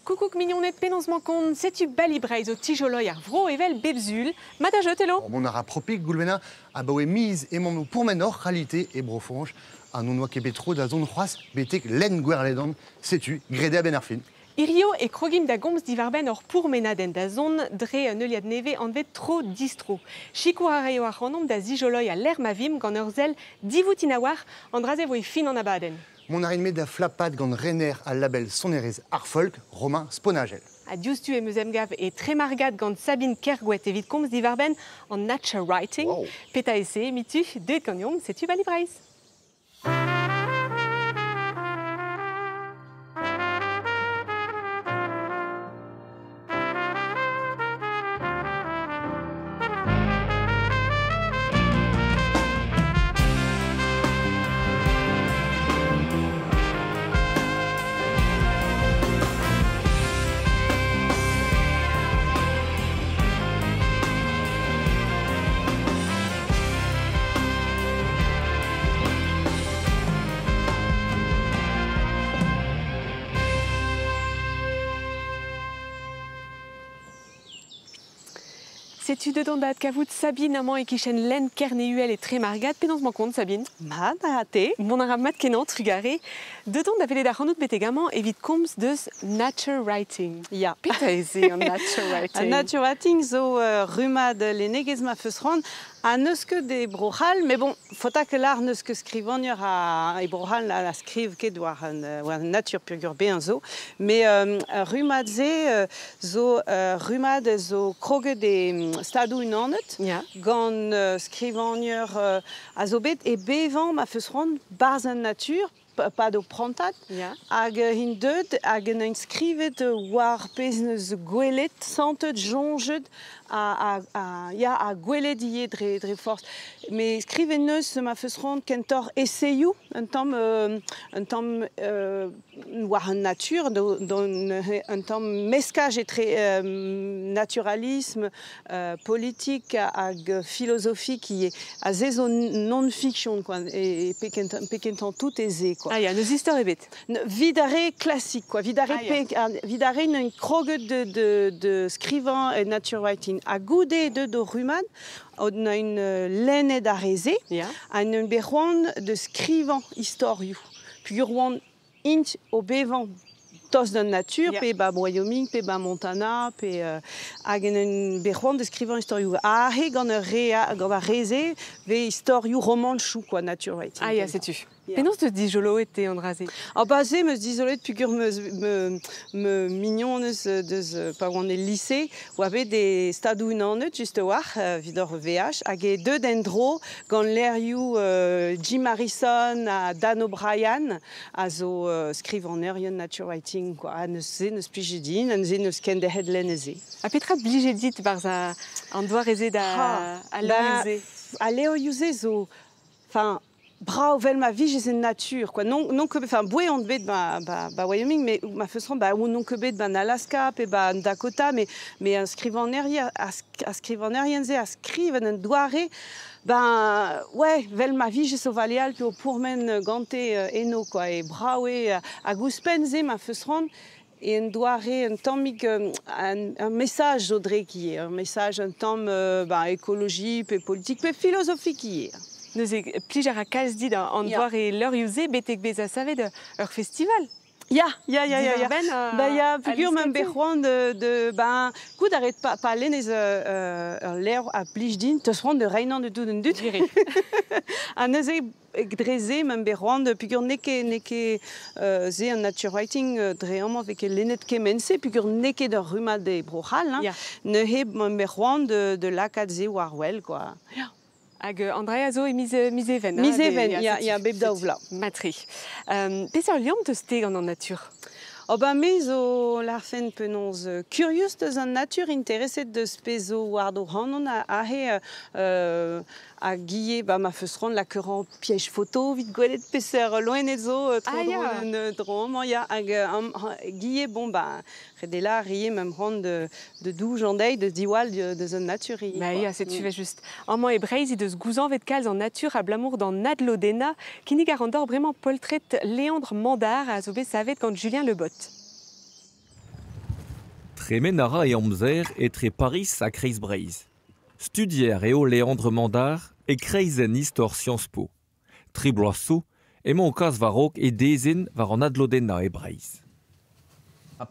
Coucou mignonette pénancement compte, sais-tu balibreis au tijoloy ar vro evel bebzul, mata jotelo. Mon ara propik goulvena a bawe mise et mon pour menor qualité et brofonge a non noa kebetro da zone croise betek len gwerledon, sais-tu grede a benarfin. Irio et krogim da goms divarben or pour menaden da zone dre neuliad neve anvet tro distro. Chikou areo ar renom da zijoloy a l'air mavim gant ur zel divoutinawar andraze voe fin en abaden. Mon arinme da flapad gant renner a label sonerez arfolk romain sponagel. A diostu e meus emgav e tremargad gant Sabine Kergouet evit komz divarben en nature writing. Wow. Peta ese, mitu, deut gant sais-tu balibreis. Sais-tu dedans dat kavout Sabine amant et kichen len kernéuel et tremargad pénancement compte Sabine. Ma te. Mon ara mat kenan trugaré. Dedans d'avele da ranout betegamant evit komz deus nature writing. Ja. Peta eze en nature writing. Nature writing zo rumad lenegez ma feusran a neuske de brochal, mais bon, fota que l'art neuske skrivanier a brochal la skriv ket war nature purgur ben zo, mais rumad ze zo rumad zo kroge de stadou unanet, Ja. gant skrivanier a zo bet e bevan ma feusran barzen nature, pas de prantat, Ja. hag hin deud, hag un skrivet war pezneus gwelet, santet, jonget, a gwelet ie dre force. Mais skriveneus ma feusran kentor essayou, un tam war un nature, un tam meskaj et très naturalisme, politique hag philosophie qui est a zezo non-fiction, quoi, et pekentan tout aisé, quoi. Ah, il y a nos histoires et bêtes. Vidare classique, quoi. Vidare, vidare une kroge de scrivant et nature writing. A goude de rumad, on a une laine d'arezé, Ja. on a une berouan de scrivant historiou. Puis on int au bevan tos de nature, Ja. pe ba Wyoming, pe ba Montana, pe hag un berouan de scrivant historiou. Ah, he gant a rezé, ve historiou roman chou, quoi, nature writing. Ah, ja, sais-tu. Ja. Pénance de dijolo était andrasé. En basé, me désolé de figure me mignon de pas on est lycée où avait des stades où non juste war vidor VH agé deux dendro quand l'air you Jim Harrison à Dan O'Brien à zo scrive en aérien nature writing quoi à ne spigidine à ne scan de headline A petra blige dit barza an doa rezé da a l'usé. à Léo usé zo enfin Bravo, vel ma vie, j'ai une nature, quoi. Non que, enfin, boué on bet ba Wyoming, mais ma façon, bah, ou non que bet ban Alaska, pe ba Dakota, mais inscrivant en aérien, inscrivant en aérien, inscrivant en doiré, ben, ouais, vel ma vie, j'ai sauvé puis au pourmen ganté eno, quoi. Et bravo, à Gouspenze, ma façon, et un doiré, un temps, un message, Audrey, qui est, un message, un temps, écologie, pe politique, pe philosophie, qui est. Nous e plijar a kalz dit an Ja. doar e leur usé betek bez a savet ur festival. Ya. Divarben Ya, figure même berouan ben, coup d'arrête pas l'enez l'air à plijdin, te se rend de reinan de tout d'un dut. A neuze drezé même berouan de figure neke ze un nature writing dream avec l'enet kemense figure neke de ruma de brochal, hein. Ja. Ne heb même berouan de lakadze warwell, quoi. Hag Andrea zo e miseven. Miseven, ya beb da ouvla. Matri. Peser liam te steg an nature. Oh ben mais o l'arfen penons curieux de un nature intéressée de spezo wardo hanon a guillé bah ma feusron la queran piège photo vite golet peser loin ezo trop drôle ya guillé bon bah redela rié même rond de 12 jandei de diwal de un nature. Bah ja, c'est tu vas juste. En moi et breizi de gouzan vet kalz en nature à blamour dans Nadlodena qui n'y garandor vraiment poltret Léandre Mandar à zobé savet quand Julien Lebot. Tre Menara et Amzer et tre Paris à Kreisbreiz. Studier eo Léandre Mandar et Kreizen Histoire Sciences Po. Tre bloasso et mon cas varok et dezen var an adlodena e Breiz.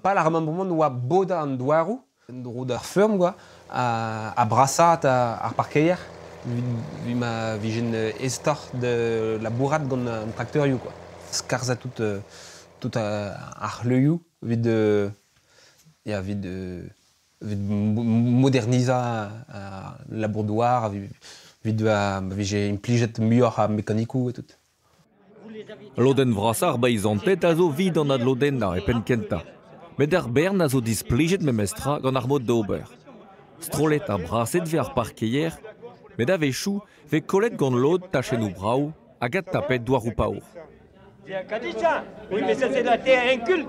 Pas la remembrement oa boda an douarou, an droudar ferm quoi, a brassat ar parkeier, vi jen estor de la bourrade gant un tracteur you quoi. Skarza tout ar leuioù vid moderniza la bourdoir, vid j'ai impliget muur a mécanikou et tout. Loden vrassar baizantet a zo vid an adlodena e penkenta. Met ar bern a zo displijet memestra gant ar mod d'ober. Strolet a braset ve ar parkeier, met a vechou ve kollet gant lod tachenou brau hag a tapet douarou paour. Oui, mais ça c'est la terre incul.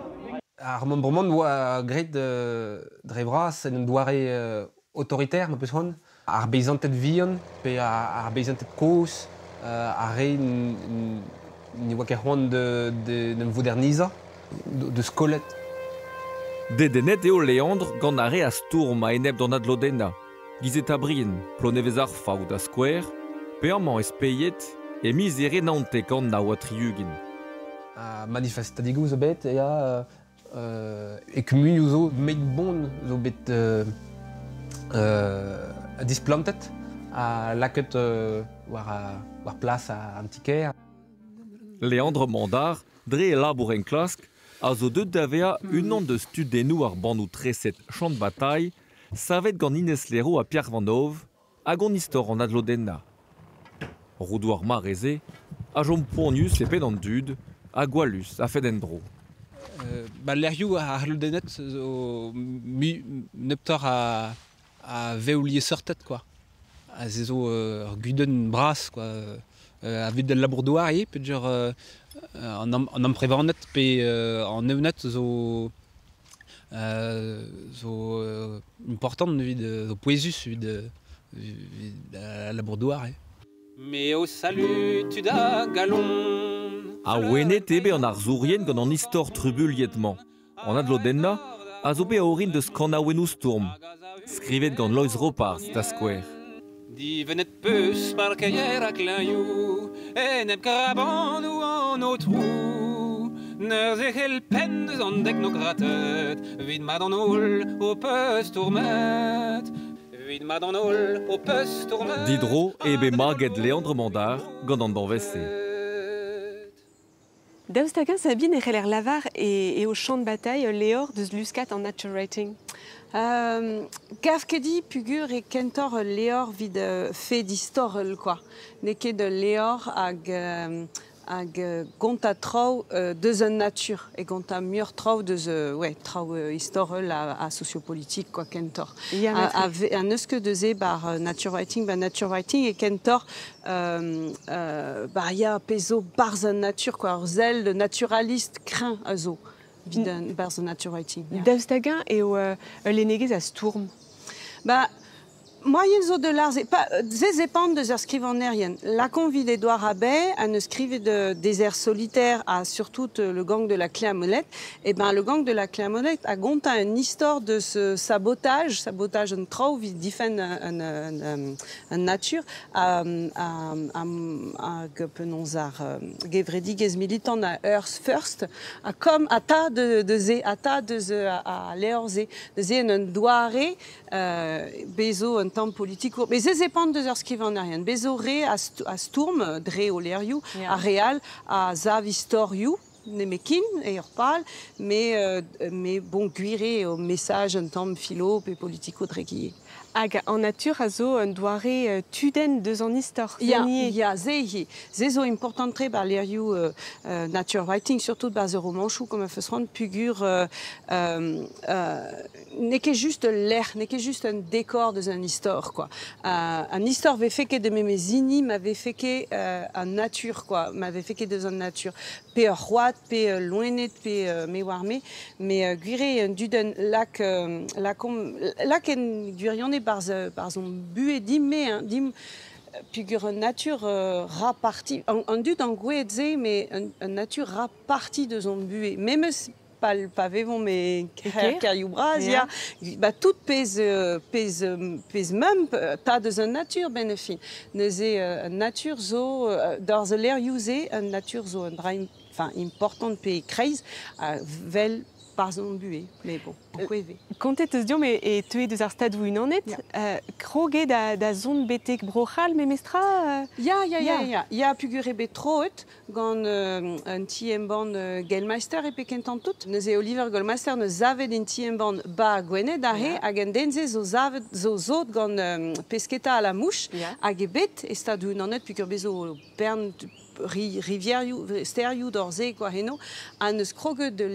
Ar membrement oa gret dre bras en douare autoritaire, ma peus hon. Ar beizantet vion, pe ar beizantet kous, ar re ni oa ket c'hoant de moderniza, de skolet. Dedenet eo Léandre gant a re a stourm a enep d'an adlodena. Gizet a brien, plonevez ar faout a skouer, pe amman espeiet e miz ere nantek an na oa triugin. Manifestadigoù zo bet, ea ekumunioù zo met bon zo bet displantet a laket war plas a antiker. Léandre Mandar, dre e labour en klask, a zo deud davea unan de studennou ar bannou treset champ de bataille, savet gant Ines Lero a Pierre Vanov, hag an istor an adlodena. Roudouar mareze, a jom poanius e pen an dud, a gwalus a fedendro. Lerioù ar adlodenet zo neptor a veoulier sortet quoi. A zezo ur guden bras quoi. A vid de labourdoar pe dire an amprevanet pe an evenet zo important vid zo poezus vid labourdoar. Mais au salut tu da galon. A ouenet ebe an ar zourien gant an istor trubulietman. An adlodena, a zo be a orin de skanaouenou stourm. Skrivet gant Lois Ropars da skouer. Di venet peus parkeier a kleñioù, neb kraban ou an o trou. Neur zechel pen deus an dek no gratet, vid mad an ol o peus tourmet. Vid mad an ol o peus tourmet. Didro ebe maget Léandre Mandar gant an danvese. Daoust-a-gant Sabine e c'heller lavar e au champ de bataille leor deus luskat en nature writing. Gav kedi pugur e kentor leor vid fe distorel quoi. Ne ket de leor hag gonta trao deus an nature e gonta mur trao deus trao historel a sociopolitique quoi kentor. An eus ket deus e bar nature writing e kentor ya pezo barz an nature quoi, ur zel de naturaliste crin a zo. Vid barz an nature writing. Daoust-a-gant eo lenegez a stourm. Moyen zo de l'art, zez epant deus ur skrivanerien. Lakon vid Edouard Abbey, an eus skrivet de désert solitaire a surtout le gang de la clé à molette. Et ben le gang de la clé à molette a gonta un histoire de ce sabotage en trao vid difen an nature a penons ar gevredigez militant a Earth First a comme a ta de ze a ta de ze a leor ze de ze en doare bezo un temps politique. Mais zez epant deus ur skrivanerien. Bezo re a stourm, dre o lerioù, a real, a zav istorioù, nemekin, e ur pal, mais bon guire o message un temps philo pe politico dregier. Hag en nature a zo un doare tuden deus an istor. Ya, ze zo important tre bar lerioù nature writing, surtout bar ze romanchou, comme a feus rand pugur ne ket juste l'air, ne ket juste un décor deus an istor, quoi. An istor ve feke de memezini, m'ave feke an nature, quoi. M'ave feke deus an nature. Pe ur c'hoad, pe loenet, pe me war me, mais guire un duden lak en guirionne par son buet dim pugur un nature raparti, an dud an gouet ze, mais un nature raparti de son buet. Même pas vivons mais Eker. Carriou-Bras, Ja. bah tout pèse même pas de la nature bénéfique. Nous est nature zo dans l'air usé une nature zo un bras enfin important pays crise vel par zone buée mais bon on peut éviter. Kontet eus diom e teuet eus ar stad où en est, kroget da zon betek brochal me mestra Ja, pugure bet troet gant un tiemban Gelmeister e pekentan tout. Neus e Oliver Gelmeister neus avet un tiemban ba gwenet ahe hag en denze zo zot gant pesketa a la mouche hag e bet e stad où en est pugure bezo bern rivièrioù, sterioù d'orze quoi heno, an eus kroget de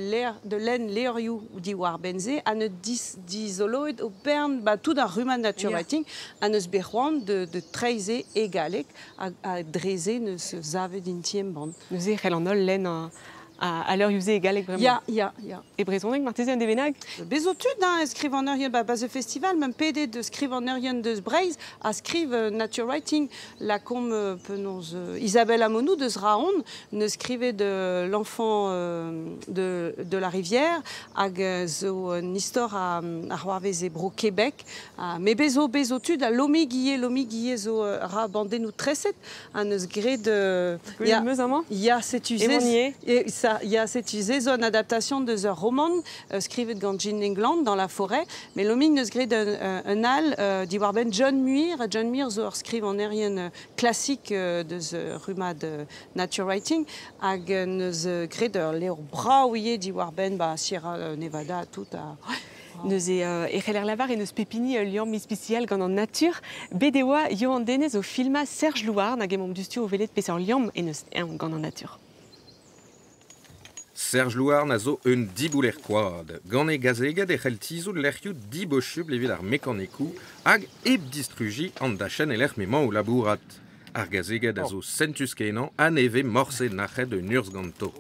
len leurioù di war benze, an eus disoloet o bern, ba tout ar ruman nature writing, an eus berroan de treize e galek a dreze neus zavet din tiem band. Neus e c'hell an ol len à l'heure usée égalek vraiment. Ja. Et brezhoneg martezien de benag? Bezo tud skrivanerien base festival, même PD de skrivanerien de Breiz, a skrive nature writing, la com penons Isabelle Amonou de Zraon, ne skrive de l'enfant de la rivière, hag zo nistor a Roarvez bro Québec, mais bezo tud a lomi guillet zo ra bandé nous treset, an eus gre de... Ya c'est usé. Il y a cette zone adaptation de The Roman, scrivet gant Jean England dans la forêt, mais l'oming neus gret un al di war ben John Muir zo scrive en aérien classique de The Ruma de Nature Writing, hag neus gret leo braouillet di war ben Sierra Nevada tout a... Neus e c'heller lavar e neus pepini liam mispicial gant an natur, bedeoa yo an denez o filma Serge Louard nag emom dustio o velet peseur liam e neus gant an natur. Serge Louard n'a zo un dibouler quad. Gant e gazeget e c'hell tizou lerioù dibochub levit ar mekanikou hag eb distrugi an da chen e lec'h memañ o labourat. Ar gazeget a zo sentus kenan an eve morse nachet un urs ganto.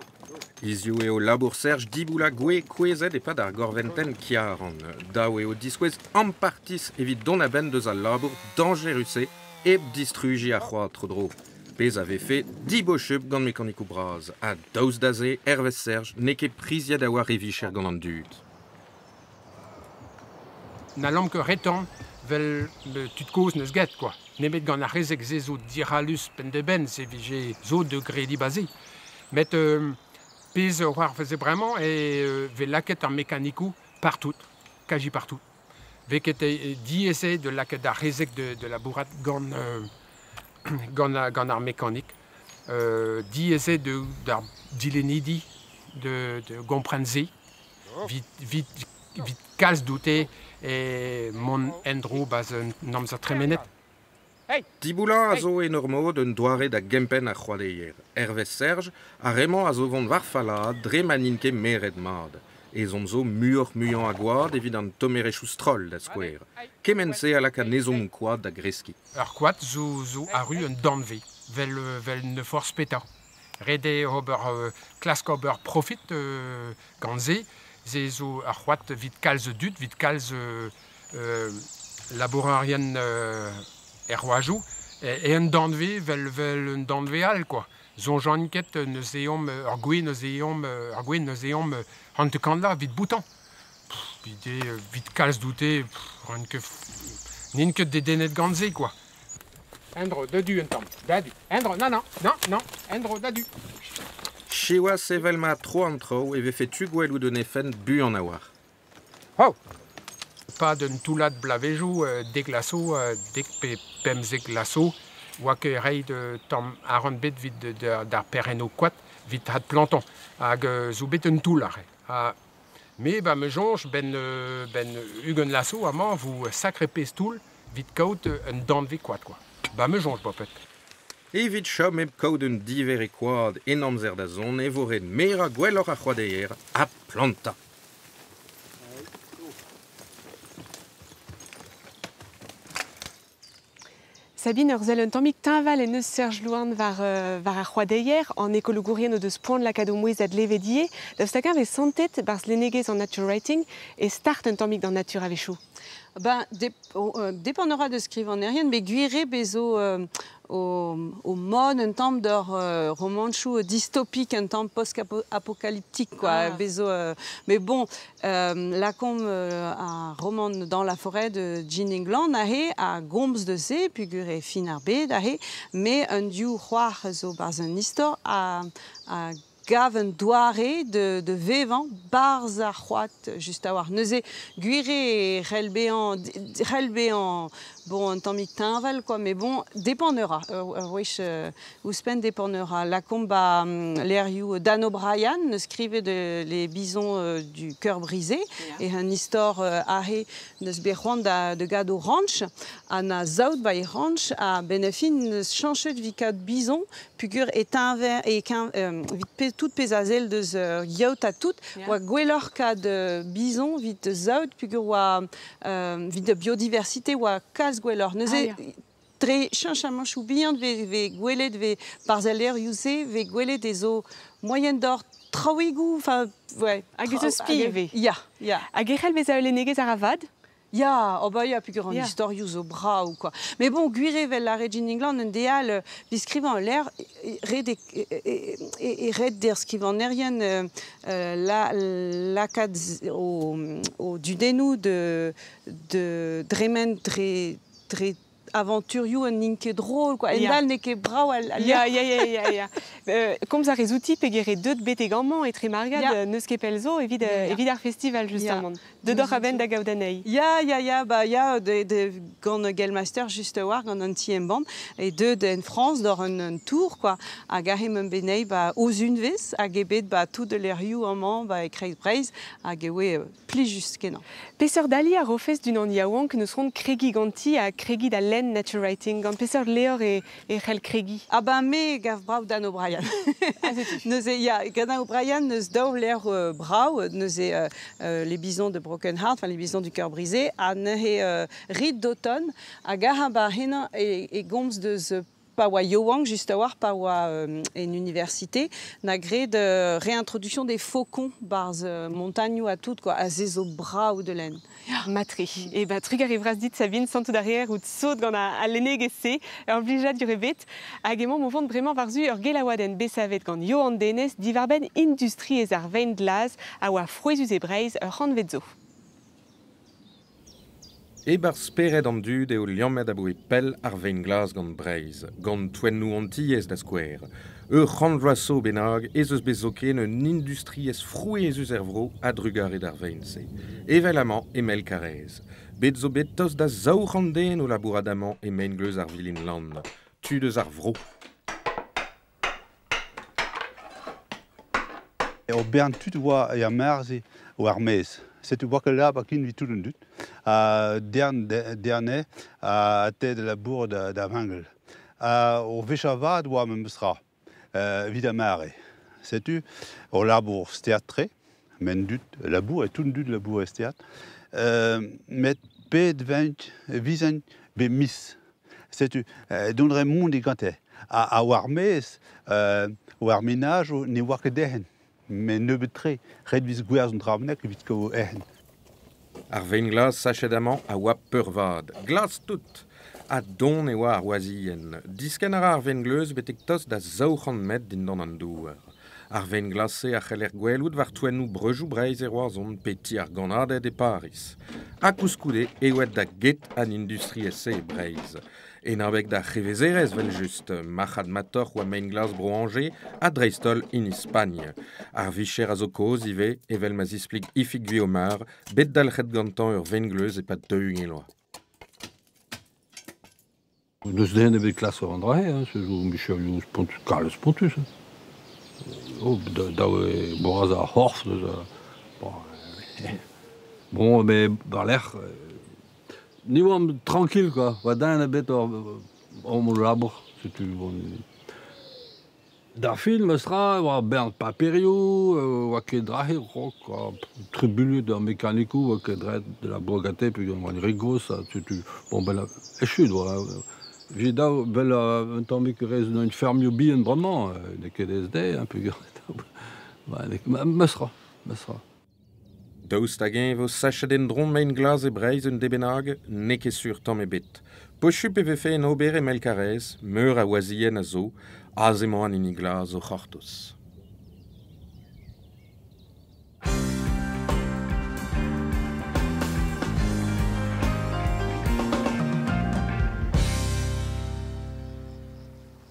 Izio eo labour Serge diboula gwe kwezet e pad ar gorventen kiar an daou eo diskwez ampartis evit don a ben deus al labour dangeruse eb distrugi ar c'hoad tro-dro. Pez avait fait 10 bochub gant mekanikou braz. A daouz daze, Hervé Serge, ne ket priziet a war evicher gant an dud. Na lamp que retan, vel tud koz neus get, quoi. Nemet gant a rezek zezo diralus pen de ben, se vije zo de gredi basé. Met pez war feze bremañ e vel laket ar mekanikou partout, kaji partout. Veket di ese de laket ar rezek de la bourrat gant... gant ar mécanique, di eze d'ar dilenidi de gomprenze, vit kalz doute e mon endro baz un amzer tremenet. Diboula a zo enormo d'un doare da gempen a c'hoadeier. Hervé Serge a remant a zo vont var fala dre maninke meret mad. E zon zo muian a gwad evit an tomerechou stroll da skouer. Kemense a lak a nezon kwad da greski. Ar kwad zo a ru un danve, vel ne force peta. Rede ober klask ober profit gant ze zo ar c'hoad vit kalz dud, vit kalz labourarien roajou, e un danve vel un danve al, quoi. Zon janket neus eom ar gwe neus eom hant kanda vit boutan. Vit kalz doute, nin ket de denet gantze, quoi. Endro, dadu un tamm, dadu. Endro, non, endro, dadu. Cheoa sevel ma tro an tro e vefe tu gwell ou de nefen bu an a war. Oh! Pas d'un toulat blavejou, dek lasso, dek pemze glasso, oa ke rei de tam aran bet vid d'ar pereno kwad, vid hat planton, hag zo bet un toul are. Me ba me jonge ben ugen lasso amañ vou sacre pez toul vid kaout un danve kwad, quoi. Ba me jonge bopet. Evit chom eb kaout un diver e kwad en amzer da zon e voret mera gwell or a c'hoadeier a planta. Sabine, ur zel un tammig tañval en eus Serge Louarn var ar c'hoadeier, an ekologourien o deus poan lakado mouez ad levedie, dav stakar vez santet barz lenegez an nature writing e start un tammig d'an nature a vechou. Ben, dépendra de skrivanerien, mais guire bezo au mode un temps de romanchou dystopique, un temps post-apocalyptique quoi. Mais bon, là comme un roman dans la forêt de Jean England, à Gombs de Zee, puis Finarbe, mais un dieu roi zo par un histoire à gaven doare de vevant barza roat juste à voir neuze guiré relbéan bon un temps mictinval quoi mais bon dépendra wesh ouspen dépendra la combat l'eriou Dan O'Brien ne scrivait de les bisons du cœur brisé et un histoire arrêt ne sberwanda de gado ranch ana zaud by ranch à benefin ne change de vicat bison pugur est un verre et qu'un vite toute pesazel de yaut à tout ou gwelor ka de bison vite zaud pugur ou vite de biodiversité ou cas gwelor neuze très chanchement choubian ve gwelet ve barzeler usé ve gwelet des eaux moyennes d'or trawigou enfin ouais agezo spive ya agerel bezaole negez aravad. Ya, oh bah ya, puis grand histoire au bras ou quoi. Mais bon, guiré vers la Regine England, un déal, viscrivant l'air, et red der scrivant rien, la cad au du dénou de Dremen très aventurieux, un ninke drôle quoi. Endal n'est que brau Comme ça résout-il pegere deux de bête gamment et très margade ne skepelzo et vidar festival justement. De doraben da gaudanei. Bah de gant Gelmaster juste war gant un tiem band et deux en France dans un tour quoi. A garem benei bah aux unves a gebet bah tout de l'eriou en man bah et Craig Braze a gewe pli juste kenan. Peseur dali a refes d'une andiaouan que nous serons Craigie ganti à Craigie da len nature writing gant peseur leor et Rel Craigie. Ah bah me gav brau Dan O'Brien. Neuze ya Dan O'Brien neus daou l'air brau neuze les bisons de Broken Heart, enfin les bisons du cœur brisé, à Ride d'automne, à Garamba Hena et Goms de Pawa Yowang, juste à voir Pawa une université, nagré de réintroduction des faucons par montagne ou à tout quoi, à Zézo bras ou de laine. Matri. Et bah truc arrivera dit Sabine sans tout derrière ou de saut dans à l'énégessé, obligé du rébet, à gaiement mouvant vraiment varzu Gelawaden Bessavet quand Johan Denes divarben industrie et arvein de las à wa fruits et braise ranvezzo. E bar speret an dud eo liammet a boe pell ar vein glas gant breiz, gant toennou antilles da skouer. C'handraso benag ez eus bezoken un industries frouezus ervro a drugar ed ar vein se. Evelamant emel karez. Bet zo bet tos da zaouranden o labouradamant e main gleuz ar vilin land. Tu deus ar vro. O bern tut oa e marze o ar mez. C'est tu vois que là, bakin vit tout le dut. Dernier, à tête de la bourre d'Avangel. Au Véchavad, ou à Memsra, Vidamare. C'est tu, au labour stéatré, mais dut, la bourre et tout le dut de la bourre stéat. Mais P de 20, Visagne, Bémis. C'est tu, donnerait monde et ganté. À Warmes, au Arminage, ni voir que dehen. Mais ne betré, redvis gouers un travnek, vite qu'au ehen. Ar vein glas sachedamant a oa peurvad. Glas tout. A don e oa ar oazien. Disken ar vein gleuz betek tos da 100 met din don an douar. Ar vein glase a c'heller gwelout var toennou brejou breiz e roazon peti ar ganadet e Paris. A kouskoude e oet da get an industrie esse breiz. En abek da chevezerez vel just, machad mator oa main glas broanger a dreistol in Espagne. Ar vicher a zo koz ive, evel ma zisplig ifig vi omar, bet dalchet gantan ur vein gleuz e pat teung eloa. Deus den e bet klas ur an drahe, se zo michel yo kalz pontus. Daou e boraz a horf, bon, mais bar l'air, ni oam tranquille, quoi. Va d'un a bet ar mon labour, si tu veux. Da film sera, oa Bernd Paperio, oa ket drahe, quoi. Tribulu d'un mécanico, oa ket dret de la brogate, puis oa rigos, si tu... Bon, ben là, echud, voilà. J'ai dao, bel un temps que reste une ferme bien vraiment, de ket SD, un peu... Mesra. Daoust hag vo sachet en dron main glas e breiz un debenag, ne ket sur tamm e bet. Pochu PVF en ober et melkarez, meur a oazien a zo, azemo an unigla zo chortos.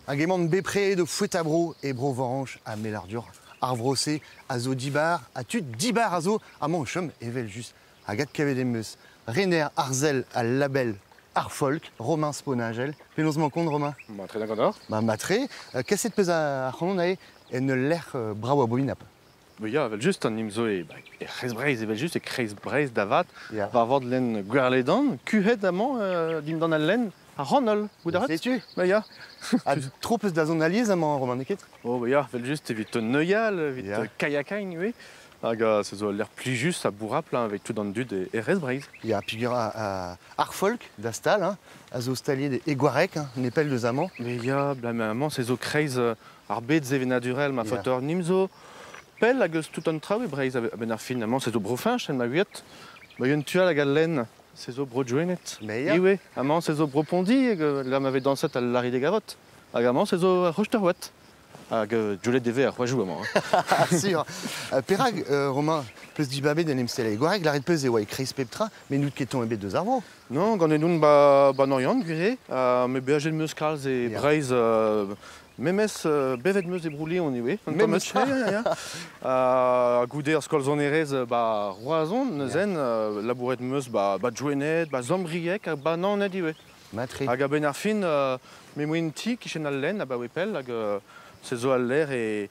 Hag emañ bepré de Fouetabro et Brovorange à Mélardur, Arvrosé, à zo dibar, à tud dibar à zo, à Manchum, evel just, à Gat Kavedemeus, Renner, Arzel, à Label, Arfolk, Romain Sponagel, Pénose Mancon, Romain. Matré d'accord. Bah, Matré, qu'est-ce que tu à Ronae, et ne l'air bravo à Bolinap. Mais ja, vel just an imzo e Kreisbreiz e vel just e Kreisbreiz davat, va avoir de l'en Guerledan, kuhet amant dim dan al len, a Ronol, ou d'arat. Sais-tu? Bah ja. Trop peu d'azon alliés amant Romain Neket. Oh bah ja, vel just evit neuial, evit kayakain, oui. Hag se zo l'air plus juste à bourrap avec tout dans le dud et Resbreiz. Il y a figure à Arfolk, d'Astal, hein, à zo stalier des Eguarek, hein, Népel de Zaman. Mais ja, blamement, c'est zo Kreis arbet zevenadurel, ma fotor nimzo. Pel hag eus tout an trao e Breiz ben ar fin, amant, c'est zo brofinch, en ma guet. Bah yon tual hag al len. C'est zo bro joenet. Mais ja. Oui, amant c'est zo bro pondi, là m'avait dansé à l'ari des gavottes. Amant c'est zo rochterwet. Jolet deve à roi amant. Sûr. Perag, Romain, peus dibabé d'un emstel et Guarek, l'arrêt peus et ouais, Chris Peptra, mais nous keton et bet de Zarvo. Non, gant nous ba norian gure, mais beagel meus kalz et Breiz. Memes bevet meus e brouli on iwe. Memes Goude ar skol zonerez ba roazon, neuzen labouret meus ba joenet, ba zambriek, ba nanet iwe. Matré. Hag a ben ar fin, me moen ti kichen al len, ba wepel, hag se zo al l'air et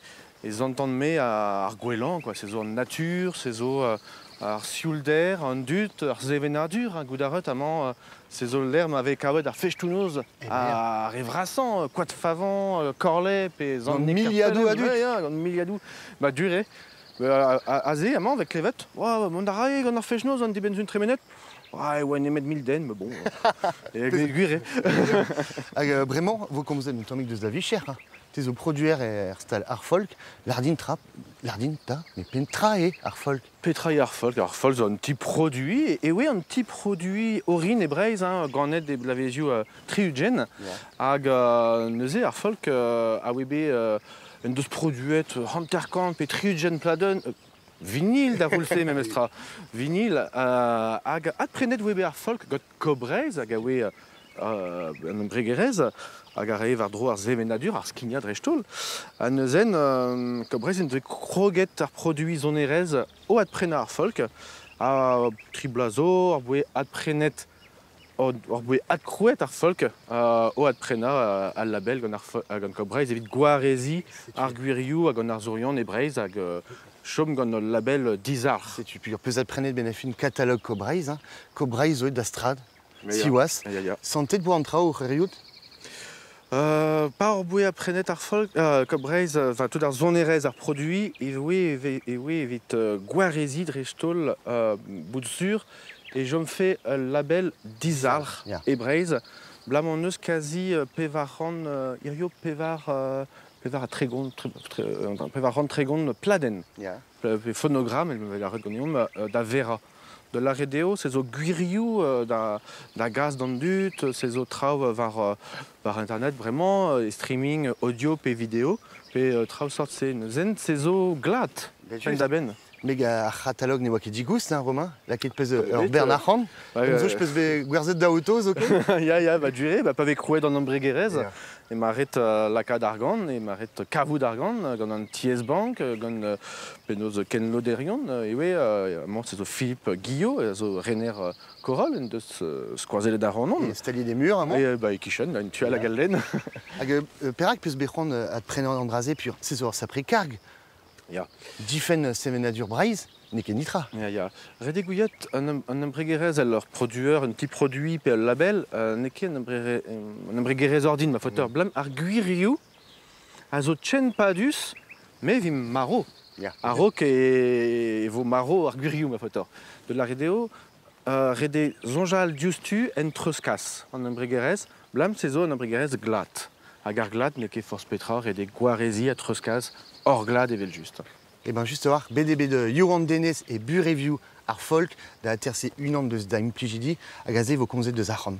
zantan me ar gwelan, quoi. Se zo an natur, se zo ar sioul d'air, an dut, ar zevenadur, hein, goudaret amant, se zo l'air m'avait kaouet ar fechtounoz, ar revrasan, quat favan, corlet, pe zan miliadou adut. An miliadou, ba duré. Azé, amant, avec levet, ouah, mont ar rae gant ar fechtounoz, an dibenzun tremenet. Ouais, nemet milden, mais bon. Et guiré. Vraiment, vous comme vous êtes une tomique de Slavicher, hein. T'es au produire et Erstal Arfolk, Lardin Trap, Lardin Ta, mais Pentra et Arfolk. Petra et Arfolk, Arfolk, c'est un petit produit, et oui, un petit produit Aurine et Breiz, hein, Garnet des Blavéziou Triugen, hag neuze Arfolk, a webe un dos produet Hunterkamp et Triugen Pladen, vinyle da roulse même estra. Vinyle, hag adprenet webe Arfolk, got Cobreiz, hag a we un bregerez, hag a reiv ar dro ar zevenadur, ar skinia drestol. A neuzen, Cobreiz en de kroget ar produit zonerez o adprena Arfolk, a triblazo, ar boe adprenet, ar boe adkrouet Arfolk, o adprena al label gant Cobreiz, evit gwarezi, ar guirioù hag an ar zourian e Breiz, hag chom gant le label Dizar. C'est tu peux peut-être prendre ben un catalogue Cobreiz, hein. Cobreiz oed d'Astrad, Siwas. Santé de boire en trao Riout. Pas ar boué aprenet ar folk, Cobreiz, enfin tout ar zonerez ar produit, et oui evit gwarezi drestol bout sur, et je me fais label Dizar et Breiz, blamant neus quasi pevaran, irio pevar. Pevar a tregond, pevaran tregond pladen. Phonogramme, elle me l'a reconnu, da vera. De la redeo, c'est au guirioù da gaz dans le dut, c'est au trau par internet vraiment, streaming audio et vidéo, et trau sort c'est au glat, ben. Mais un catalogue n'est pas qui dit goût, hein, Romain. La quête pèse Bernard Han. Je peux guerzer d'autos, ok? Ya, bah duré, bah pas avec roué dans l'embréguerez. Et m'arrête la ca d'argan, et m'arrête cavou d'argan, dans un TS Bank, dans penos Ken Loderion. Et oui, moi c'est au Philippe Guillot, au Renner Corol, de se croiser les darons. Installer des murs, hein. Et bah Kishen, une tue à la galène. Perak peut se béchon à te prendre Andrazé, puis c'est sur sa précargue. Ja. Difen semenadur Breiz, n'est que nitra. Ja. Redegouillet, un embréguerez, leur produire, un petit produit, puis un label, n'est qu'un embréguerez ordine, ma fauteur blam, arguiriou, azo chen padus, mais vim maro. Arok et vos maro arguiriou, ma fauteur. De la redéo, redé zonjal diustu en truscas, en embréguerez, blam, c'est un embréguerez glat. Agar glat, n'est que force petra, redé guarezi à truscas, hors glad et juste. Et bien juste voir, BDB de Yoran Dennis et Bureview Arfolk, de la terre c'est une ande de Zdaim Pligidi, à gazer vos conseils de Zahran.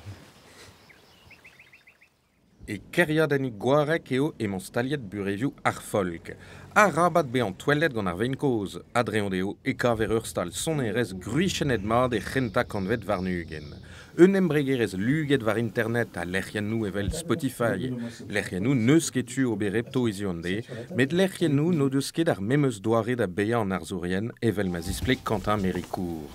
Et keriadanik goarek eo mon staliet bureviou ar folk. A rabat be an toilet gant ar vein koz, adreondeo e kaver ur stal sonerez gruichenet mad e c'henta kanvet varnugen. Un embregerez luget var internet a lerchennou evel Spotify. Lerchennou neus ket tu ober repto ezionde, met lerchennou no deus ket ar memeus doare da beia an arzourien evel ma zisplek Quentin Méricourt.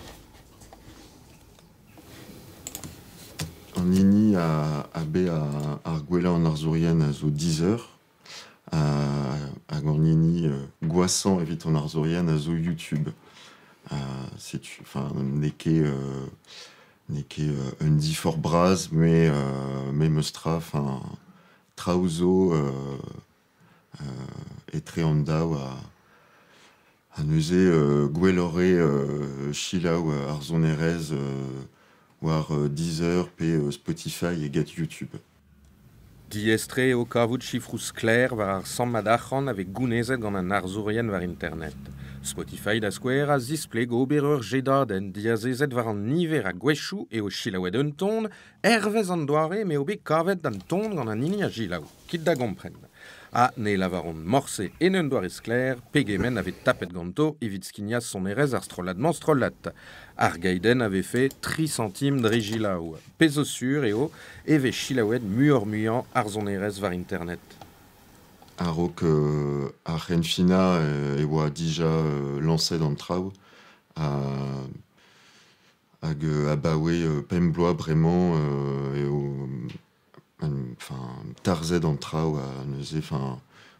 En ini a be ar gwella an arzourien a zo 10 eur, hag an ini goasan evit an arzourien a zo YouTube. Neke un di for braz, me meus tra, traozo etre an daou a neuze gwellore chilaou ar zonerez war Deezer, pe Spotify et get YouTube. Diestre o kavout chifrous clair war ar sammadachan avec gounezet gant an arzourien war internet. Spotify da square a zisple go obereur jedaden diazezet war an niver a gwechou e o chilaouet un ton, ervez an doare me obe kavet d'an ton gant an ini a gilaou, kit da gompren. A ne lavaron morse en un doarez clair, pegemen avait tapet ganto evit skinia son erez ar stroladman strolat. Ar gaiden avait fait 3 centimes de gilaou. Pezo sur eo, eve chilaouet muian ar zon erez var internet. Arok ar renfina e oa dija lancet an traoù hag abaoe pembloa bremañ tarzet an traoù a neuze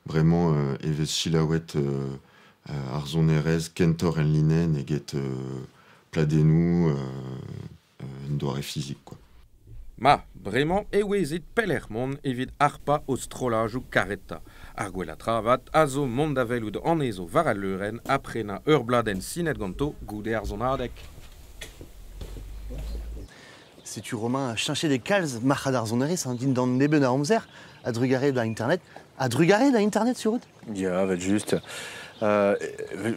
bremañ evez chilaouet ar zon erez kentor en linen eget pladenou un doare physique quoi. Ma, bremañ ewezit pelermon evit arpa o strolaj ou kareta. Ar gwella travat a zo mondavelout an ezo var al leuren aprena ur bladen sinet ganto goude ar zon adek. Sais-tu, Romain, chincher des calzes, marchad ar zon erez, din d'an neben ar omzer, a drugare da internet. A drugare da internet sur route? Ja, vet just.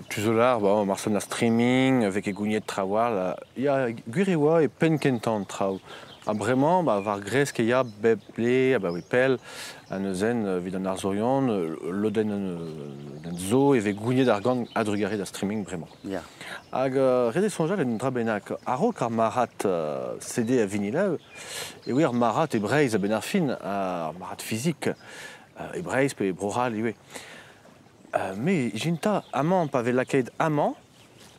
Tu zo lar, marsan a streaming, avec e gouniet trawar, ya gurewa e pen kentan traoù. A bremañ, var gresk e ya bep ble, pel, a neuzen vid an arzourian, loden an zo eve gouniet ar gant a drugare da streaming bremañ. Yeah. Hag rede sonjal en dra benak, a-raok ar marat CD a vinilev, e oe ar marat e breiz a ben ar fin, ar marat fizik, e breiz pe e broral e oe. Me jinta amañ pa vel laket amañ,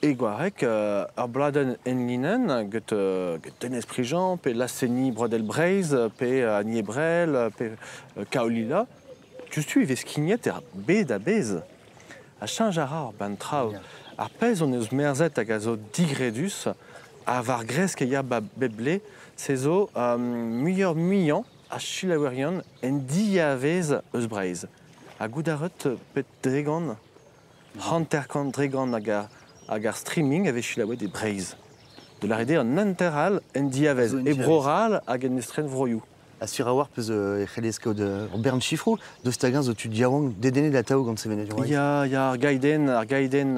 e gwarek ar bladen en linen get Denez Prigent, pe Lasseni Brodel Breiz, pe Annie Ebrel, pe Kaolila. Justu e vez skignet er bet a bez. A chanjara ar ban traoù. Ar pez on eus merzet hag a zo digredus, a var gresk e ya beble, se zo muian a chilaouerian en diavez eus breiz. A goudaret pet dregan, hanterkan dregan hag ar streaming ave chilaouet e breiz. De la rede an enteral en diavez e broral hag en estren vroioù. A sur a war peus e c'hellesko de bern chifrou, deus tagan zo tu diawang dedene da taou gant sevenet joan. Ya ar gaiden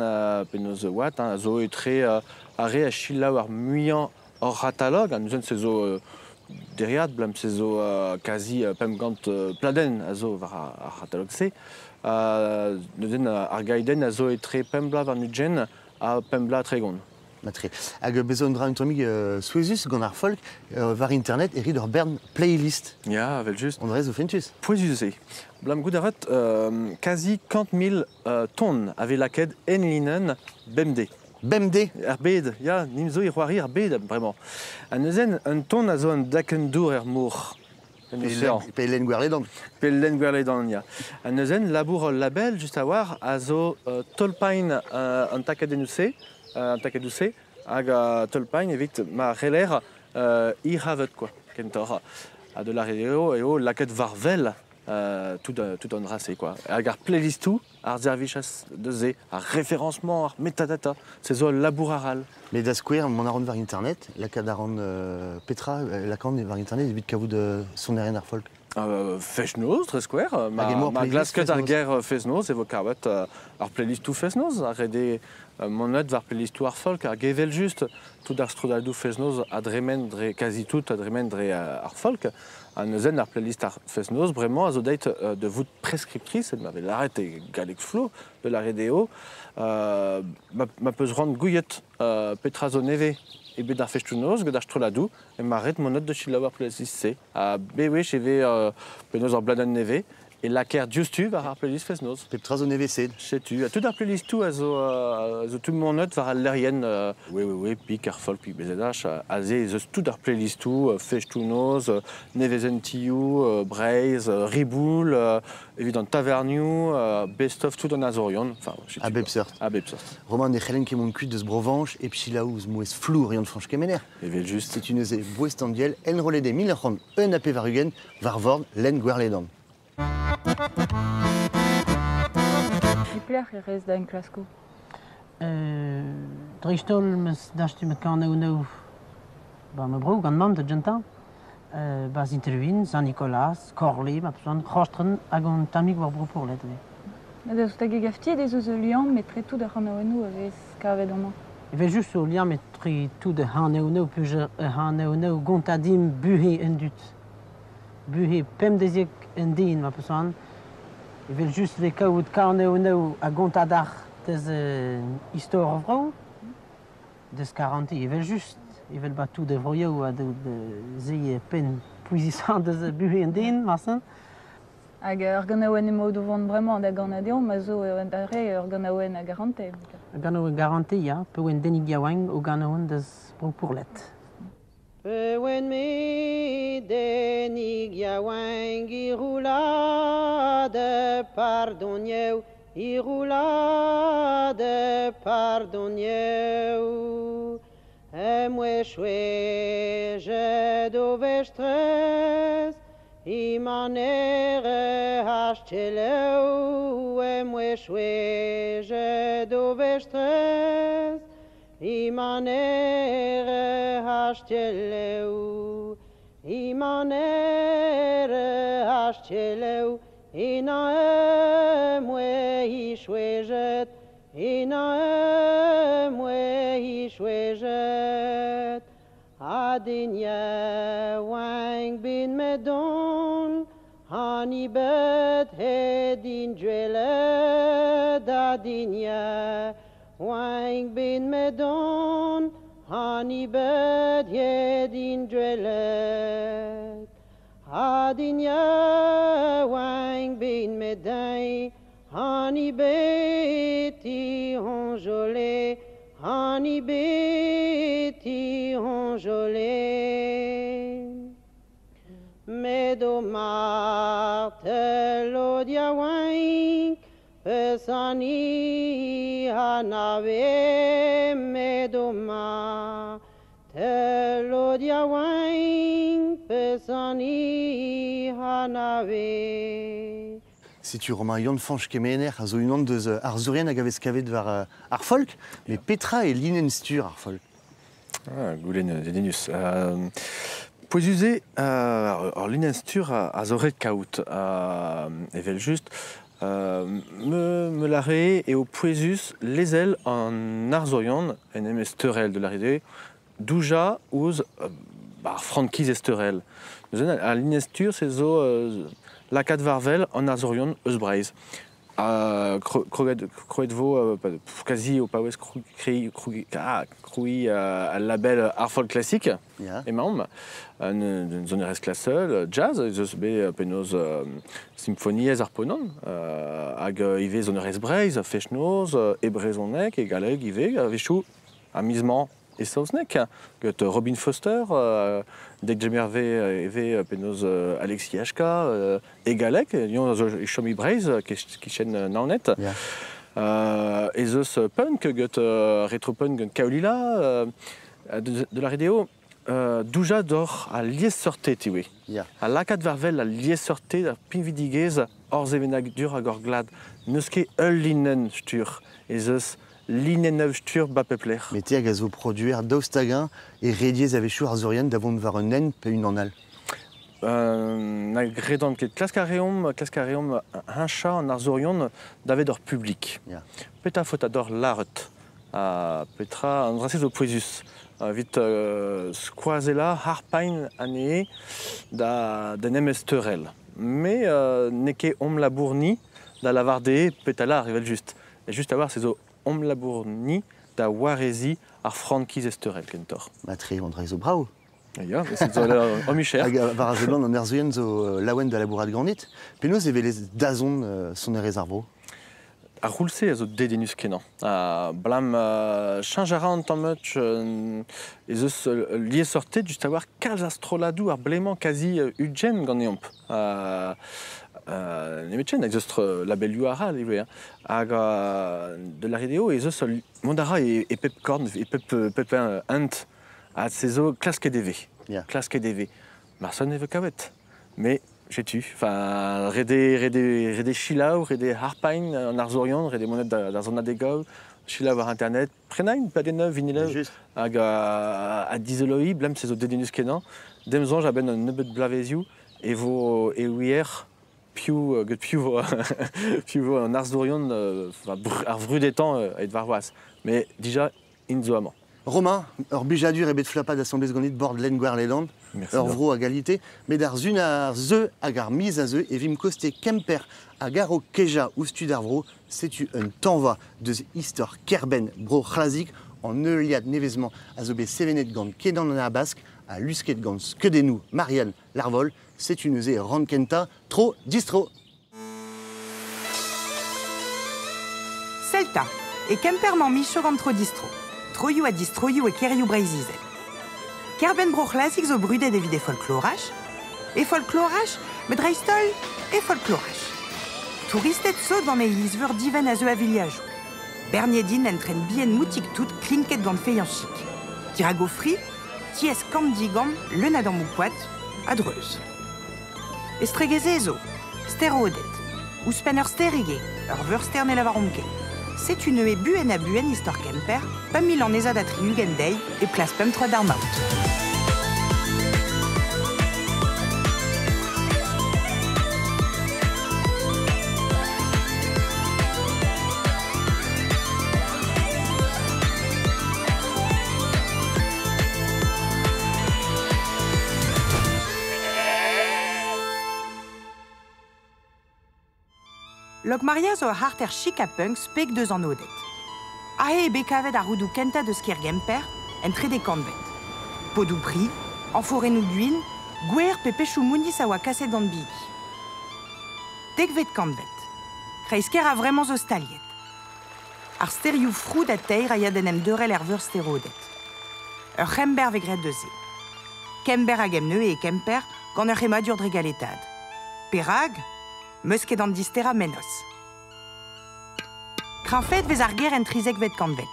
pen eus oat, a zo etre are a chilaou ar muian or ratalog, a neuzen se zo derriad, blam se zo kazi pem gant pladen a zo var ar ratalog se. Neuzen ar gaiden a zo etre pembla var nugen a pembla tregon. Matre. Hag bezon dra un tomig souezus gant ar folk var internet e rid ur bern playlist. Ya, vel just. On rez o fentus. Poezus se. Blam goudaret kazi 50.000 tonn ave laket en linen bemde. Bemde? Ar bed, ya, nim zo e c'hoari ar bed, bremañ. A neuzen, un ton a zo an dakendour er mour. Pe len gwerledan. Pe len gwerledan, ya. A neuzen, labour label, just a war, a zo tolpain an takadenuse, hag tolpain evit ma reler ir havet, quoi, kentor. A de la redeo eo laket varvel, tout an rase, quoi. Hag ar playlistou, ar zervichas de ze, ar référencement, ar metadata, se zo labour aral. Mais da square, mon aron var internet, lakad aron petra, lakad var internet, evit kavout son erien ar folk. Fechnoz, tre square. Ma glasket ar ger fechnoz, evo kavet ar playlist tout fechnoz, ar rede mon note va appeler l'histoire folk, à Gevel juste, tout d'Arstrodaldo Fesnoz, à Dremen, quasi tout, à Dremen, art folk, à Neuzen, à l'histoire Fesnoz, vraiment, à Zodate de vous prescriptrice, elle m'avait l'arrêté Galix Flo, de la RDO, ma peut se rendre Gouillet, Petrazo Neve, et Bédar Festunoz, Godar Troladou, et m'arrête mon note de Chilawa pour les IC. À BW, chez Benoz en Bladan Neve, et la ker Justu va rappeler les Fesnoz. Petrazo Neve, c'est. Sais-tu, à tout appeler les tout, à tout mon note va l'aérienne, oui, puis Carfol, puis BZH, à tout appeler les tout, Festunoz, Nevezentiu, Braise, Riboul, évidemment Taverniu, Best of tout en Azorion. Enfin, à Bebsert. À Bebsert. Romain de Helen qui est mon cul de ce brovanche, et puis là où ce mouesse flou, rien de franche kemener. Et bien juste. C'est une boestandiel, en relais des Millerhorn, un apé varugen, varvorn, len guerledon. Plech er is dein klasko. Dristol mes dachte met kan nou ba me broek aan mam de jenta. Bas intervin Saint Nicolas, Corley, ma persoon gostren agon tamik war bro pour lettre. De sta gafti des os liam met très tout de hanounou avec cave dans moi. Je vais juste au liam met très tout de hanounou puis hanounou gontadim buhe en dut. Buhe pem desiek en din ma persoon. Je wil juist de koud karneono à Gontadar des histoire vrouw. Des garantie. Je wil juste, je wil pas tout de vroyo à de zie pen puissant des buhe en din, massen. Hag ganaoen emo devant vraiment da ganadion, mazo d'arrêt ganaoen a garantie. Ganaoen garantie, ja, peu en denig yawang ou ganaoen des pourlet. When me denig yawang irulade pardonnieu, irulade pardonnieu. Emwe chwe je dovestres, imanere hashteleu. Emwe chwe je dovestres, imanere hashteleu, imanere hashteleu, ina emwe ishwejet, ina emwe ishwejet. Adinya wang bin medon, hani bet hedin dweled. Adinya wang bin medon, hani bet hedin dweled. Adinya wang bin medai, hani beti honjole, hani beti honjole. Medo martelo diawang, pesani hanave. Medo martelo diawang, pesani hanave. Si tu Romain Jon Fanch Kemener, a zo une de Arzurien a gavez kavet var Arfolk, mais Petra et Linenstur Arfolk. Ah, Goulen Denus. Poisusé, Linenstur a zoret kaut, evel juste, me l'arrêt et au Poisus, les ailes en Arzurian, en Esterel de l'arrêt, douja ouz Frankis Esterel. À Linenstur, c'est zo. La 4 Varvel en Azorion, Eusbreis. Croedvo, quasi au Pawes Croui, à label Arfolk classique, et même, une zone reste classe, jazz, ils penos symphonies arponon, ag ive zone reste Breis, Fechnoz, Ebrezonek, et Galeg, ive, Vichou, amusement. Et Sausnek, que Robin Foster, dès que j'ai merveillé penos Alexis Hka, et Galek, yon Chomi Braise, qui chaîne Naunet. Et ce punk, que rétro-punk, Kaolila, de la radio, douja d'or à lies sorté, tu vois. À la 4 Varvel, à lies sorté, à Pinvidigez, hors événag dur à Gorglad, neuske Eulinen stur, et ce. Lineneuve bapepler. Mais t'es à gazo produire d'Austagin et Rédiez avec chou Arzurienne d'avant de voir un nen pe une en al. Na gredant ket klaskareum un chat en Arzurion d'avait d'or public. Peta fotador l'art. petra an drase zo poezus. Vit skoazela harpain ane da nemes teurel. Mais neke om labourni da lavarde petala arrivel just. Et juste à voir ces om labourni da warezi ar frankiz esterel kentor. Matri on draizo brao. Ja, c'est zo omicher. Var a zelan an erzoien zo laouen da labourat ganit. Penaos evelez dazon son e rezarvro. A roulse a zo dedenus kenan. Blam chanjara an tammut ez eus liez sortet just a war kalz astroladou ar bleman kazi ugent gant eomp. Nemetchen hag eus labelioù a ral eve. Hag de la redeo ez eus mondara e pep korn e pep ant a sezo klasket eve. Klasket eve. Marson eve kavet. Mais j'ai tu. Enfin, rede chilaou, rede harpain en arzorion, rede monet da zona de gau, chilaou ar internet, prenain, pas des neuf, vinilev, hag a dizoloi, blem sezo dedenus kenan, demzon jaben un nebet blaveziou, e vo ouier, piou en arzorion, ar vrudetan et varvoas. Mais déjà, inzo amant. Romain, ur bijadur ebet flapad assemblez ganit bord len gwarleland, ur vro a galite, met ar zun ar zeu hag ar miz a zeu e vim koste kemper hag aro keja ou stud ar vro, setu un tanva deus istor kerben bro chlazik an neuliad nevezman a zo bet sevenet gant kedan an ar bask, a lusket gant skedenou Marianne Larvol, setu neuze rankenta tro distro. Celta, et kemperman micho gant tro distro. Troiou a distroiou e keriou breizizel. Kerben brochlazik zo brudet evit e folkloraj, met dreistol e folkloraj. Touristet saut gant e ilizveur diven a zeu a viliajou. Berniedin entren bien moutik tout klinket gant feian chik. Tirago fri, ties kandigam, le nadam moupoat, a dreuz. Estregeze zo, sterodet, ou spenner sterige, ur veur ne lavaromke. C'est une buen a buen histoire kemper, pas mil en ezad a triugendei et place pem 3 d'armaut. Log Maria zo hart chic a punk spek deus an odet. Ahe e bekavet a roudou kenta deus ker gemper, en tre de kanvet. Podou pri, en forenou guin, gwer pe pechou moundis a oa kaset gant bigi. Degvet kanvet. Kreisker a vraiment zo staliet. Ar sterioù frou da teir a yadenem deurel erveur sterodet. Ur chember vegret deuze. Kember a gem neue e kemper gant ur remadur dregaletad. Perag, meus ket an distera menos. Kranfet vez ar ger en trizek vet kanvet.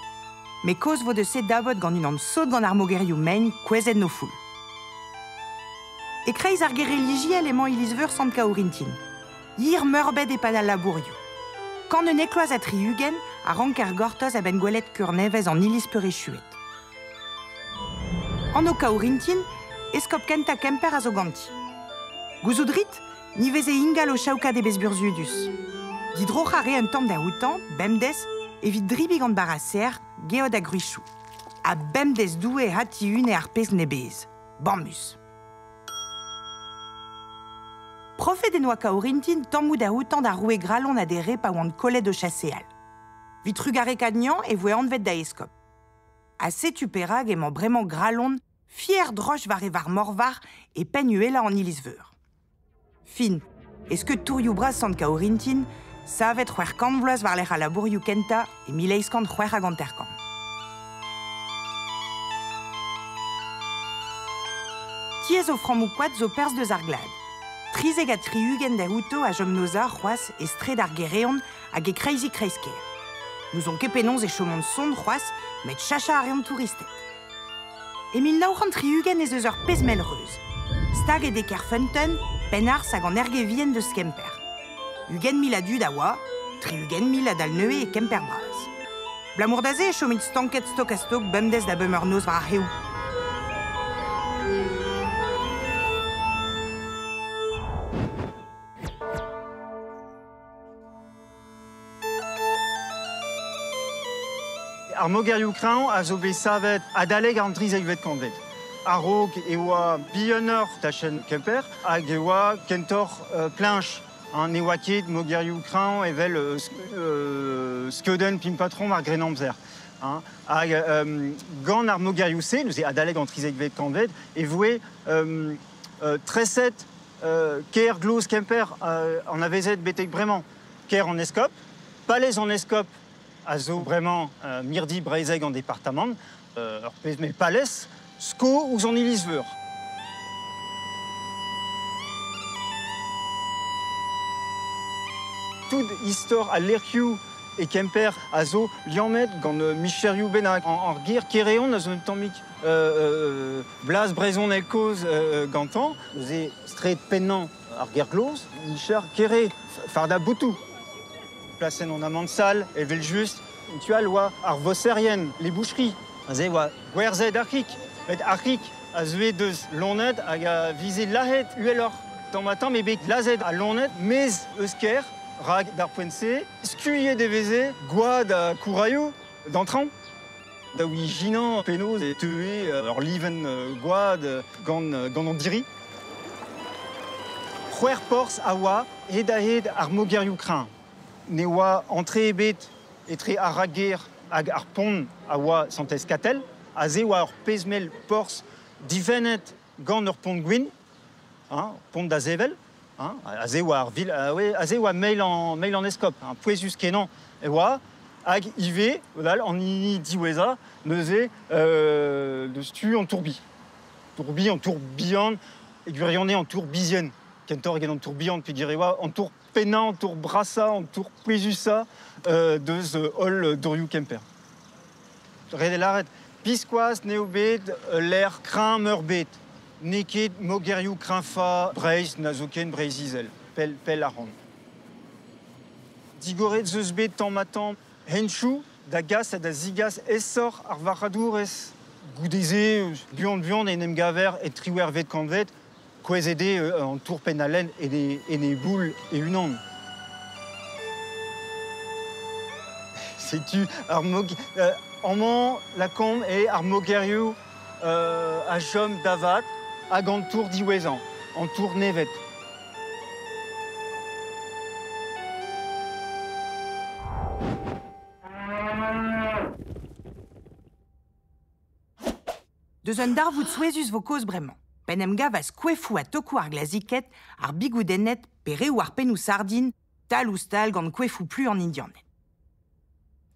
Me koz vo de se dabot gant un an saut gant ar mogerioù mein kwezet no foul. E kreiz ar ger religiel emañ ilizveur sant kaourintin. Yir meurbet e pad al labourioù. Kan un ekloaz a triugen, a rank ar gortoz a ben gwelet kur nevez an iliz perechuet. An o kaourintin, eskop kenta kemper a zo ganti. Gouzoudrit, ni veze ingal o chaouka de bezburzudus. Didroch are un tamm da houtan, bemdes, evit dribi gant baraser, geod a gruichou. A bemdes doue hati un e ar pez nebez. Bammus. Profet en oa kaourintin tammou da houtan da roue gralon a dere pa oant kolet o chaseal. Vit rugare kadnian e voe anvet da eskop. A setu perag emañ bremañ gralon, fier droch var e var morvar e penuela an ilizveur. Fin, eske tourioù braz sant kaourintin, savet c'hwer kant vloaz war l'er a labourioù kenta e mileiz kant c'hwer a ganterkan. Tiez o framoukoat zo perz deus ar glad. Trizeg a triugen da houto a jom noza c'hoaz e stred ar gereon hag e kreizi kreisker. Nous on kepenonz e chomont son c'hoaz met chacha a reont touristet. E mil naourant triugen ez eus ur pez melreuz. Stag e deker funten, penar hag an erge vien deus kemper. Ugen mil a dud a oa, triugen mil a dal neue e kemper braz. Blamour daze e chomit stanket stok a stok bemdez da bem ur noz war ar heou. ar mogerioù kreñv a zo bet savet adaleg an drizeivet kanvet. Arog e oa bionor tachen Kemper hag e oa kentor planch. Ne oa ket mogerioù kreñv evel skeuden pim patron mar grenamzer. Hag gant ar mogerioù se, neuze adaleg an drizeivet kanvet, e voe treset ker gloz Kemper an avezet betek bremañ. Ker en eskop, palez en eskop a zo bremañ mirdi breizeg an departament, ur pezmel palez, sko ouz an iliz veur. Tout istor a lerc'hioù e Kemper a zo liamet gant micherioù bennak. Ar ger kereon a zo un tammik blaz brezon el koz gantan. Ze stret pennan ar ger gloz, micher kere farda boutou. Plasen an amant sal, evel just, tu as oa ar vosserien, les boucheries. Ze oa gwerzet arkik. Et arkik a zeuet deus lonet hag a vize lahet uelor. Tamm me bet lazet a lonet, mez eus ker, rag d'ar poent-se, skuillet deveze, goad a kouraio d'antran. Da oui jinan penoz e teue ur liven goad gant an diri. C'hwer porzh a oa hed a hed ar mogerioù kreñv. Ne oa antre ebet etre ar rager hag ar pont a oa santez katel, a ze oa ur pezmel porzh divenet gant ur pont gwin, pont da zevel, a ze oa ar vil, a ze oa meil an eskop, pouezus kenan e oa, hag ive, an hini diweza, neuze deus tu an tourbi. Tourbi an tourbihan, e gwirionne an tourbizien. Kentor eget an tourbihan, pe dire oa an tour pennan, an tour brassa, an tour pouezusa deus hol dorioù Kemper. Red elaret, piskoaz neo bet l'air kreñv meur bet. Neket mogerioù kreñv fa breiz na zo ken breizizel. Pel a ran. Digoret zeus bet tamm henchou da gas ha da zigas essor ar varadourez. Goudeze, buan en em gaver et triwer vet kanvet, kwez ede an tour penalen e ne boule e unan. Setu ar amant la komb e ar mogerioù a jom davat hag an tour diwezan, an tour nevet. Deus un darvoud souezus vo koz bremañ. Pen em gav a skouefou a tokou ar glaziket, ar bigoudennet, pe reou ar penou sardin, tal ouz tal gant kouefou plu an indianet.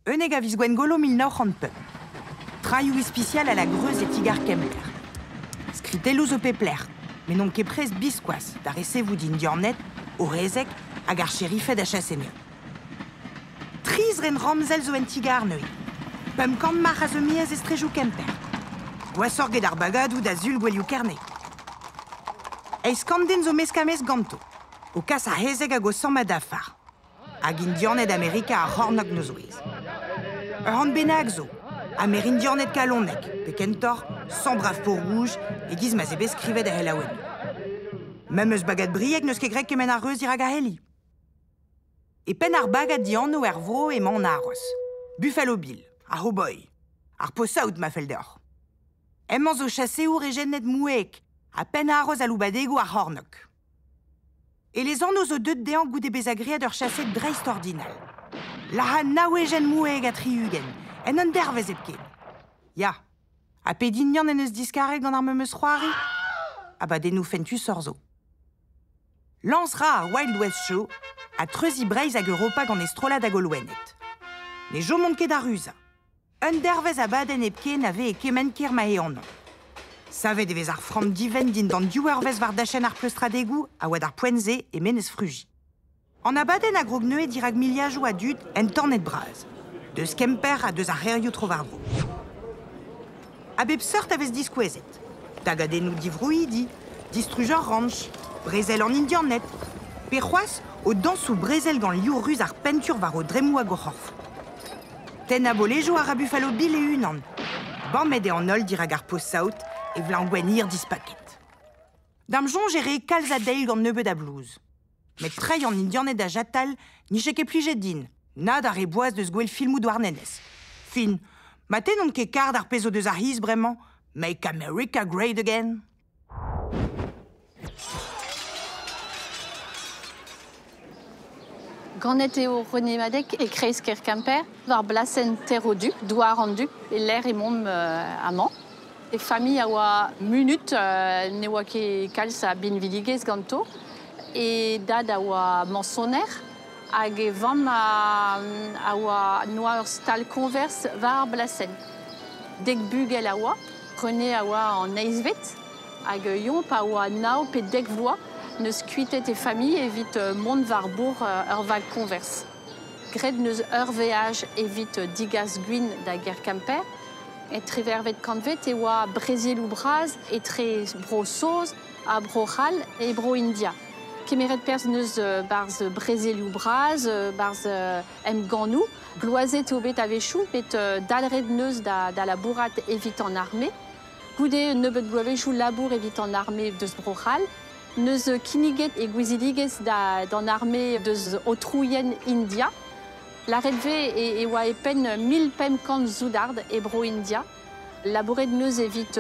Uneg a viz gwen golo 1930 pep. Traioù ispicial a la greuz et tigar Kemper. Skritelloù zo pepler, men non ket prez biskoaz, d'ar esevou d'indianet, o rezek, hag ar cherifet a chasenio. Triz ren ramzel zo en tigar neuiñ. Pem kant mar a zo miez estrejou Kemper. Goasorget ar bagadou da zul gwelioù kernet. Eiz kandenn zo meskamez ganto. O kas a hezeg hag o sammad afar. Hag indianet Amerika a c'hornog nozouez. Ur an bennak zo, amer indianet kalonek, pe kentor, san brav po rouge, e giz ma zebe skrivet a hel aouen. Mem eus bagad brieg neus ket grek kemen ar reuz dirag a heli. E pen ar bagad dianno er vro e man aros. Buffalo Bill, ar ho-boy, ar posaout ma fel deoc'h. Emman zo chaseoù rejennet mouek, a pen a aroz a loubadego ar c'hornog. E les anno zo deud dean goude bezagriad ur chaset dreist ordinal. La ha naouejen moueg a triugen, en an dervezet ket. Ya, a pe dinyan en eus diskarek gant ar memeus c'hoari? A ba dennou fentu sorzo. Lancera ar Wild West Show a treuzi breiz hag Europa gant estrola da golwennet. Ne jo mont ket ar uza. Un dervez a baden epke nave e kemen ker ma e an an. Savet evez ar fram diven din dan diouervez var dachen ar pleustradegou a oad ar poenze e menez fruji. An abaden a grogneu dirag miliajou a dud en tornet braz. Deus Kemper a deus ar c'herioù trovardro. A bep seurt avez diskouezet. Tagadennou divrouidi, distrujor ranch, brezel an indianet. Pe c'hoaz o dansou brezel gant liou ruz ar pentur var o dremou a go c'horf. Ten a bolejou ar a Buffalo Bill e unan. Bammed e an ol dirag ar posaout e vlan gwen hir dispaket. Dam jonj ere kalz a deil gant nebeud a blouz. Met trei an indianet a jatal, ni cheke plijet din, nad ar e boaz deus gwell filmou douarnenez. Fin, Maté non ket kard ar pezo deus ar his bremañ. Make America great again. Ganet eo René Madec e kreiz ker Kemper, war blasen terrodu, douar an du, e l'air e mom amant. E famille a oa munut ne oa ket kalz a binviligez ganto, e dad a oa mansoner, hag e vamm a oa noa ur stal konvers war blasen. Dek bugel a oa, René a oa an eizvet, hag yomp a oa nao pe dek vloa, neus kuitet e famille evit mont war bour ur val konvers. Gred neus ur veaj evit digas gwin da ger Kemper, et tre vervet kanvet e oa Brésil braz, et tre bro soz, a bro ral e bro India. Kemeret pers neus barz Brésil braz, barz em ganou, gloazet eo bet avechou, bet dalred neus da la bourrat evit en armée. Goude nebeut goavechou labour evit en armée deus bro ral, neus kiniget e gouiziligez d'an armée deus otrouien India. La redve e oa epen 1500 zoudard e bro India. Labouret neus evit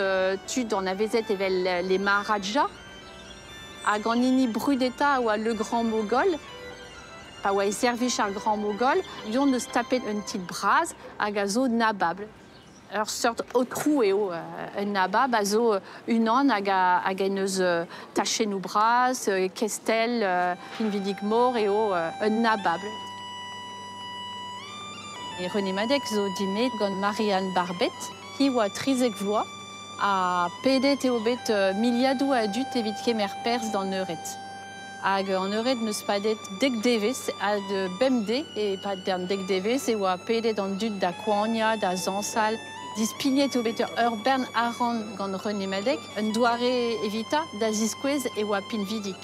tud an avezet evel les Maharaja. Hag an ini brudeta oa le Grand Mogol. Pa oa e servich ar Grand Mogol. Yon neus tapet un tit braz hag a zo nabable. Ur sort otrou eo un nabab a zo unan hag a neus tachenou braz, kestel, invidig mor eo un nabable. Et René Madec zo dimet gant Marianne Barbet, ki oa trizek vloa, a pedet eo bet miliadou a dut evit kemer pers d'an euret. Hag an euret neus padet dek devez a de bemde, e pat d'an dek devez e oa pedet an dut da koania, da zansal. Dispignet eo bet ur bern aran gant René Madec, un doare evita da ziskouez e oa pinvidik.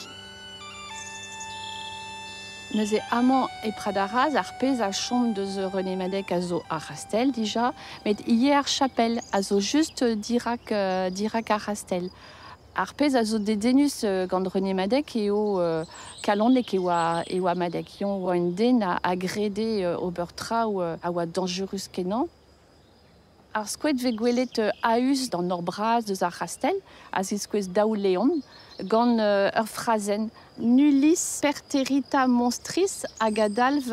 Neus e amant e pradaraz ar pez a chom deus René Madec a zo ar rastel dija, met ie ar chapel a zo just dirak ar rastel. Ar pez a zo dedenus gant René Madec eo kalondek e oa Madec. Yon oa un den a grede ober traoù a oa dangerus kenan. Ar skouet ve gwelet aus d'an ur braz deus ar rastel, a ziskouez daou leon, gant ur frazen. Nullis perterita monstris hag a dalv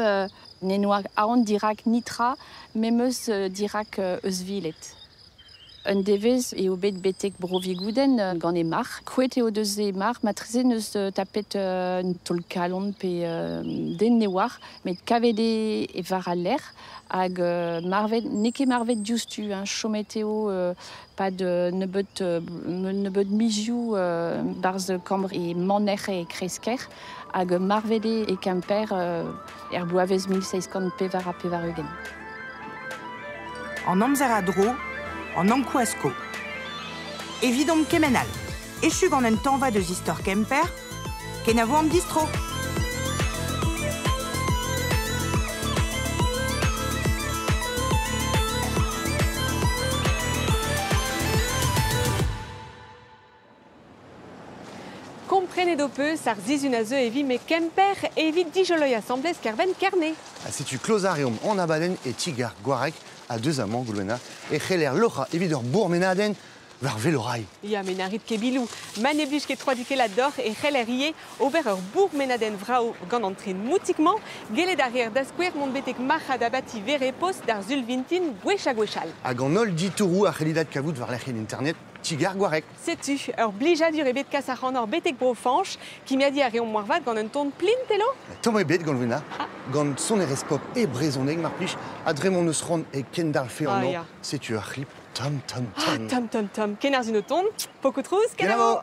ne noa aon dirak nitra, memeus dirak eus vilet. Un devez eo bet betek brovigouden gant e mar. Kouet eo deus e mar, matrize neus tapet un tol kalon pe den ne war, met kavede e var a l'air, hag neke marvet dioustu, chomet eo pad nebeut miziou barz kambr e maner e kresker, hag marvede e Kemper er boavez 1600 pevar a pevar eugen. En amzer a dro, en amkouasko. Evidom kemenal. Echu gant un tanva deus istor Kemper, ken a vo am distro. Komprenet do peus ar zizun a zeu evit me Kemper evit dijoloi assemblez kerben kerne. C'est-tu Closarium en abaden et Tigar Guarec à deux amants goulouena et Cheler Locha evit ur bourg menaden var velorai. Ya menarit kebilou, maneblus ket troa duket la dor et Cheler ie ober ur bourg menaden vrao gant antren moutikman, gelet arrière d'askouer mont betek marcha d'abati verepos d'ar zulvintin gwechal. Hag an ol ditourou a c'helidat kavout var l'erc'hen internet Tigar Guarec. Sais-tu, ur blijadur e bet kas ar c'hanor betek brofanch, ki miadi a reon moarvat gant un ton plin telo? Tom e bet gant vena, gant son erespop e brezoneg mar plij, a dremon eus ron e ken d'ar fe an ya. Sais-tu ar c'hlip tom. Tom, ken ar zun o ton, pokout trouz, ken avo.